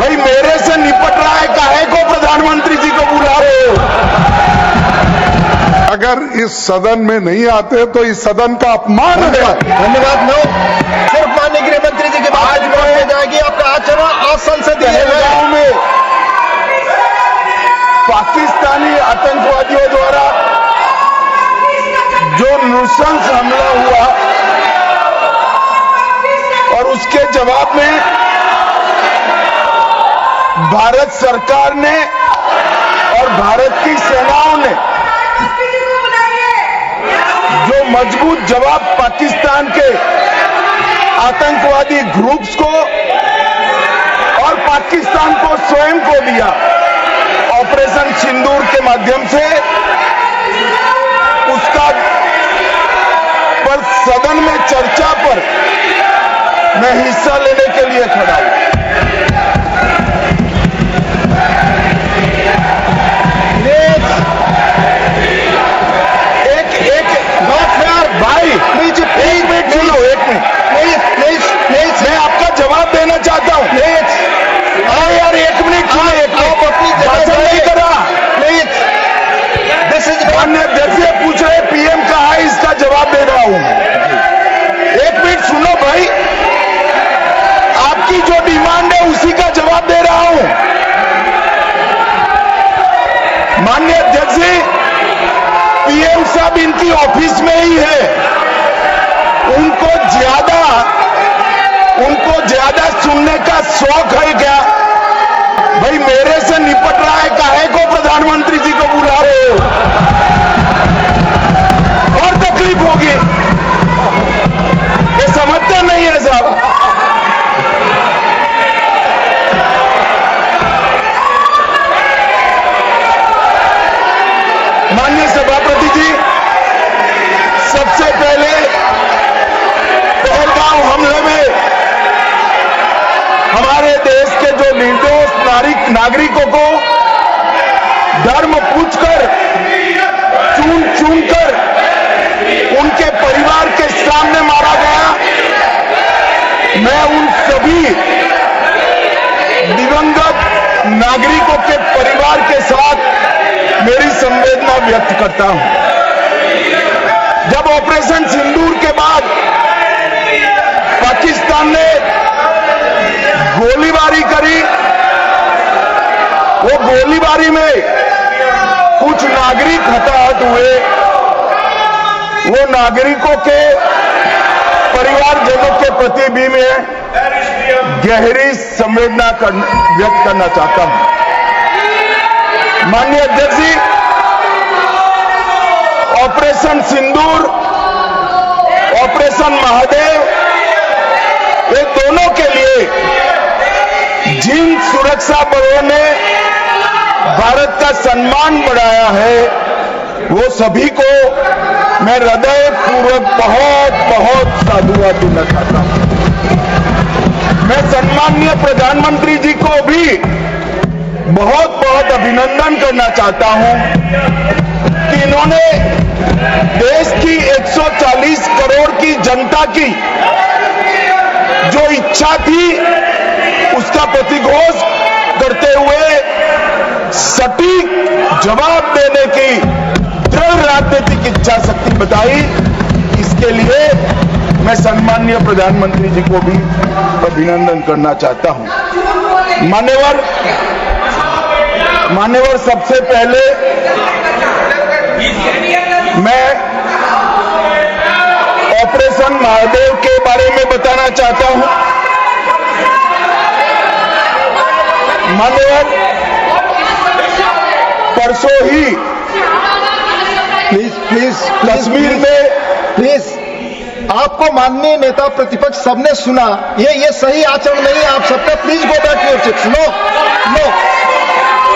भाई मेरे से निपट रहा है, काहे को प्रधानमंत्री जी को बुला रहे हो? अगर इस सदन में नहीं आते तो इस सदन का अपमान है। धन्यवाद। नो, सिर्फ माननीय गृह मंत्री जी के बाद में जाएगी आपका आचरण असंसदीय है। पहलगाम में पाकिस्तानी आतंकवादियों द्वारा जो नृशंस हमला हुआ और उसके जवाब में भारत सरकार ने और भारत की सेनाओं ने जो मजबूत जवाब पाकिस्तान के आतंकवादी ग्रुप्स को और पाकिस्तान को स्वयं को दिया, ऑपरेशन सिंदूर के माध्यम से उसका पर सदन में चर्चा पर मैं हिस्सा लेने के लिए खड़ा हूं। भाई प्लीज एक मिनट सुनो, एक मिनट प्लीज मैं आपका जवाब देना चाहता हूं। अरे यार एक मिनट सुनो, एक मिनट नहीं करा प्लीज। दिस इज माननीय अध्यक्ष पूछ रहे पीएम कहा है, इसका जवाब दे रहा हूं। एक मिनट सुनो भाई, आपकी जो डिमांड है उसी का जवाब दे रहा हूं। माननीय अध्यक्ष जी, पीएम साहब इनकी ऑफिस में ही है, उनको ज्यादा सुनने का शौक है क्या? भाई मेरे से निपट रहा है, काहे को प्रधानमंत्री जी को बुला रहे हो? और तकलीफ होगी, ये समझते नहीं है साहब। माननीय सभापति जी, सबसे पहले पहलगाम हमले में हमारे देश के जो निर्दोष नागरिकों को धर्म पूछकर, चुन कर उनके परिवार के सामने मारा गया। मैं उन सभी दिवंगत नागरिकों के परिवार के साथ मेरी संवेदना व्यक्त करता हूं। जब ऑपरेशन सिंदूर के बाद पाकिस्तान ने गोलीबारी करी, वो गोलीबारी में कुछ नागरिक हताहत हुए, वो नागरिकों के परिवारजनों के प्रति भी मैं गहरी संवेदना व्यक्त करना चाहता हूं। माननीय अध्यक्ष जी, ऑपरेशन सिंदूर, ऑपरेशन महादेव, ये दोनों के लिए जिन सुरक्षा बलों ने भारत का सम्मान बढ़ाया है, वो सभी को मैं हृदय पूर्वक बहुत बहुत साधुवाद देना चाहता हूं। मैं सम्माननीय प्रधानमंत्री जी को भी बहुत बहुत अभिनंदन करना चाहता हूं कि इन्होंने देश की 140 करोड़ की जनता की जो इच्छा थी उसका प्रतिघोष करते हुए सटीक जवाब देने की दृढ़ राजनीतिक इच्छा शक्ति बताई। इसके लिए मैं सम्माननीय प्रधानमंत्री जी को भी अभिनंदन करना चाहता हूं। मान्यवर, सबसे पहले मैं ऑपरेशन महादेव के बारे में बताना चाहता हूं। मान्यवर, परसों ही प्लीज कश्मीर में प्लीज आपको माननीय नेता प्रतिपक्ष सबने सुना, ये सही आचरण नहीं है आप सबका। Please go back to your seats. No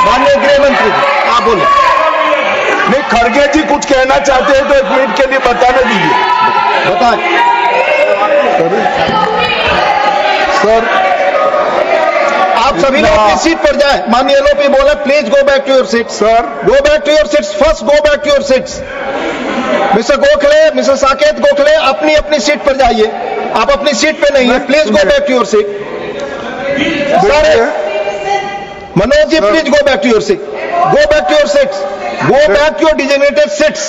माननीय गृह मंत्री जी आप बोले। नहीं, खड़गे जी कुछ कहना चाहते हैं तो एक मिनट के लिए बताने दीजिए। बताएं सर। आप सभी लोग अपनी सीट पर जाएं। माननीय एलओपी बोले please go back to your seats. Sir, go back to your seats. First go back to your seats. Mister Gokhale, mister Saket Gokhale, अपनी अपनी सीट पर जाइए। आप अपनी सीट पे नहीं है, please go back to your seat. Manoj ji, please go back to your seat. Go back to your seats. Go back to your designated seats.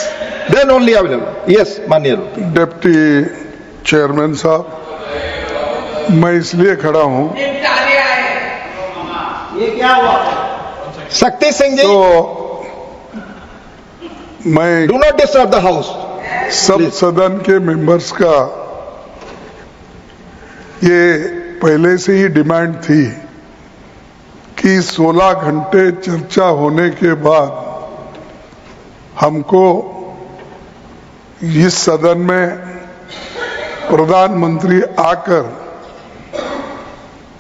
Then only available. Yes, माननीय deputy chairman साहब, मैं इसलिए खड़ा हूं शक्ति सिंह जी, तो मैं do not disturb the house. सब सदन के मेंबर्स का ये पहले से ही डिमांड थी कि 16 घंटे चर्चा होने के बाद हमको इस सदन में प्रधानमंत्री आकर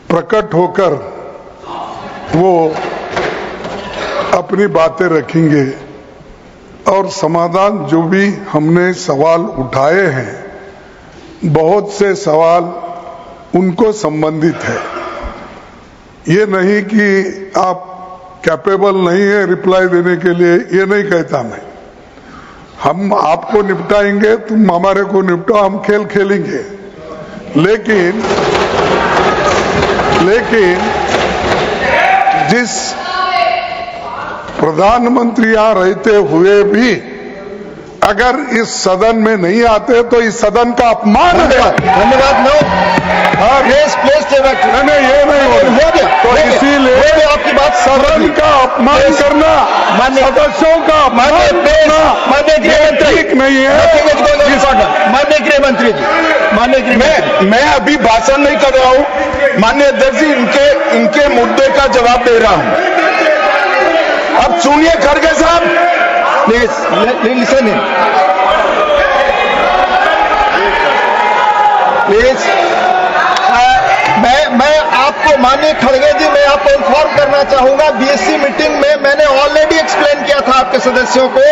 प्रकट होकर वो अपनी बातें रखेंगे और समाधान जो भी हमने सवाल उठाए हैं, बहुत से सवाल उनको संबंधित है। ये नहीं कि आप कैपेबल नहीं है रिप्लाई देने के लिए, ये नहीं कहता मैं। हम आपको निपटाएंगे, तुम हमारे को निपटाओ, हम खेल खेलेंगे। लेकिन जिस प्रधानमंत्री यहां रहते हुए भी अगर इस सदन में नहीं आते तो इस सदन का अपमान है। धन्यवाद। नो प्लीज नहीं, ये नहीं हो गया। तो इसीलिए आपकी बात सदन का अपमान करना, सदस्यों का अपमान करना ठीक नहीं है। माननीय गृह मंत्री जी, मैं अभी भाषण नहीं कर रहा हूं, माननीय अध्यक्ष जी, इनके मुद्दे का जवाब दे रहा हूं। अब सुनिए खड़गे साहब, प्लीज लिसन इन, प्लीज। मैं आपको, माननीय खड़गे जी, मैं आपको इन्फॉर्म करना चाहूंगा, बीएससी मीटिंग में मैंने ऑलरेडी एक्सप्लेन किया था आपके सदस्यों को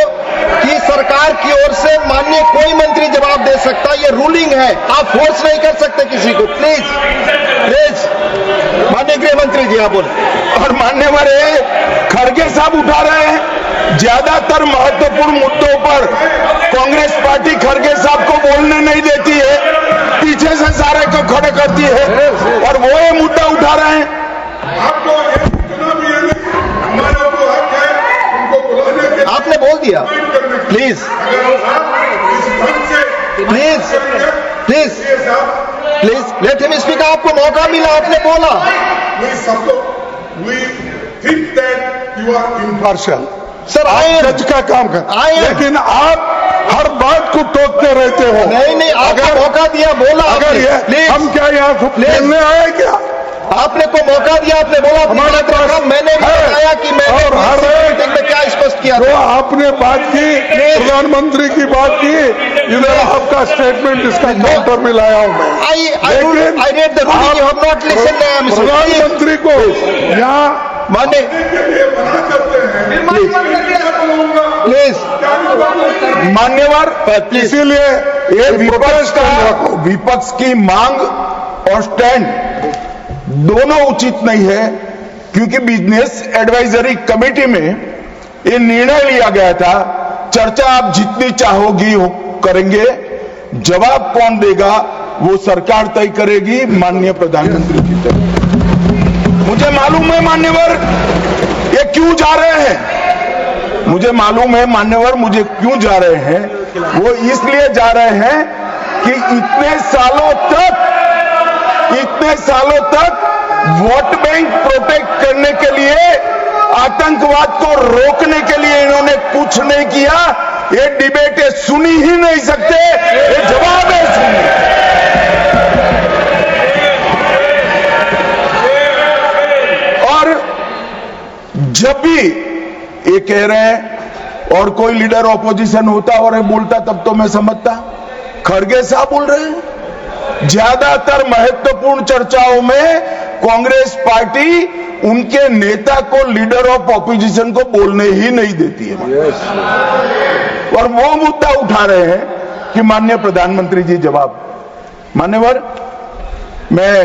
कि सरकार की ओर से माननीय कोई मंत्री जवाब दे सकता, ये रूलिंग है, आप फोर्स नहीं कर सकते किसी को। प्लीज प्लीज, माननीय गृह मंत्री जी आप बोले। और मान्यवर खड़गे साहब उठा रहे हैं, ज्यादातर महत्वपूर्ण मुद्दों पर कांग्रेस पार्टी खड़गे साहब को बोलने नहीं देती है, पीछे से सारे को खड़े करती है, और वो ये मुद्दा उठा रहे हैं। आपने बोल दिया। Please please please please let him speak. आपको मौका मिला, आपने बोला। इम्पार्शियल सर, आए जज का काम कर, लेकिन आप हर बात को टोकते रहते हो। नहीं, आपको मौका दिया, बोला। अगर हम क्या यहाँ खेलने आए क्या? आपने को मौका दिया, आपने बोला हमारा प्रोग्राम, मैंने भी बताया कि मैंने हर मीटिंग में क्या स्पष्ट किया था। आपने बात की, प्रधानमंत्री की बात की, इधर आपका स्टेटमेंट, इसका काउंटर भी लाया हूं मैं। I read the ruling, you have not listened. प्रधानमंत्री को यहाँ माने प्लीज मान्यवर, इसीलिए ये विपक्ष की मांग और स्टैंड दोनों उचित नहीं है, क्योंकि बिजनेस एडवाइजरी कमेटी में ये निर्णय लिया गया था, चर्चा आप जितनी चाहोगी करेंगे, जवाब कौन देगा वो सरकार तय करेगी, माननीय प्रधानमंत्री की तरफ। मुझे मालूम है मान्यवर ये क्यों जा रहे हैं, मुझे मालूम है मान्यवर मुझे क्यों जा रहे हैं। वो इसलिए जा रहे हैं कि इतने सालों तक वोट बैंक प्रोटेक्ट करने के लिए, आतंकवाद को रोकने के लिए इन्होंने कुछ नहीं किया। ये डिबेट सुनी ही नहीं सकते, ये जवाब है सुनिए। और जब भी ये कह रहे हैं और कोई लीडर ऑपोजिशन होता और बोलता तब तो मैं समझता, खड़गे साहब बोल रहे हैं ज्यादातर महत्वपूर्ण चर्चाओं में कांग्रेस पार्टी उनके नेता को, लीडर ऑफ ऑपोजिशन को बोलने ही नहीं देती है। और वो मुद्दा उठा रहे हैं कि माननीय प्रधानमंत्री जी जवाब। मान्यवर, मैं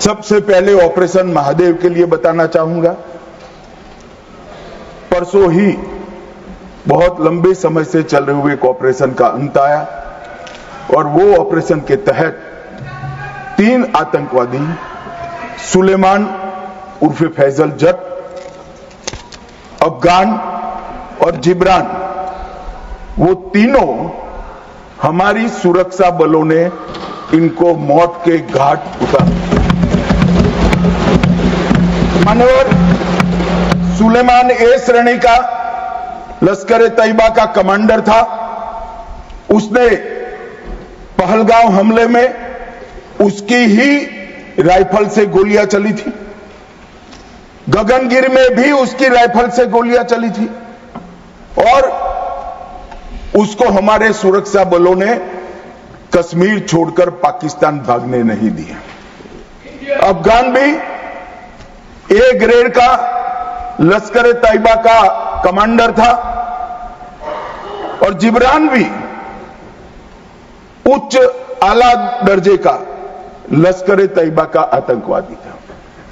सबसे पहले ऑपरेशन महादेव के लिए बताना चाहूंगा। परसों ही बहुत लंबे समय से चल रहे हुए एक ऑपरेशन का अंत आया, और वो ऑपरेशन के तहत 3 आतंकवादी सुलेमान उर्फे फैजल जट, अफगान और जिब्रान, वो तीनों हमारी सुरक्षा बलों ने इनको मौत के घाट उतारा। मान्यवर सुलेमान ए श्रेणी का लश्कर तैयबा का कमांडर था। उसने पहलगांव हमले में उसकी ही राइफल से गोलियां चली थी। गगनगिर में भी उसकी राइफल से गोलियां चली थी और उसको हमारे सुरक्षा बलों ने कश्मीर छोड़कर पाकिस्तान भागने नहीं दिया। अफगान भी ए ग्रेड का लश्कर तैयबा का कमांडर था और जिब्रान भी उच्च आला दर्जे का लश्कर तैयबा का आतंकवादी था।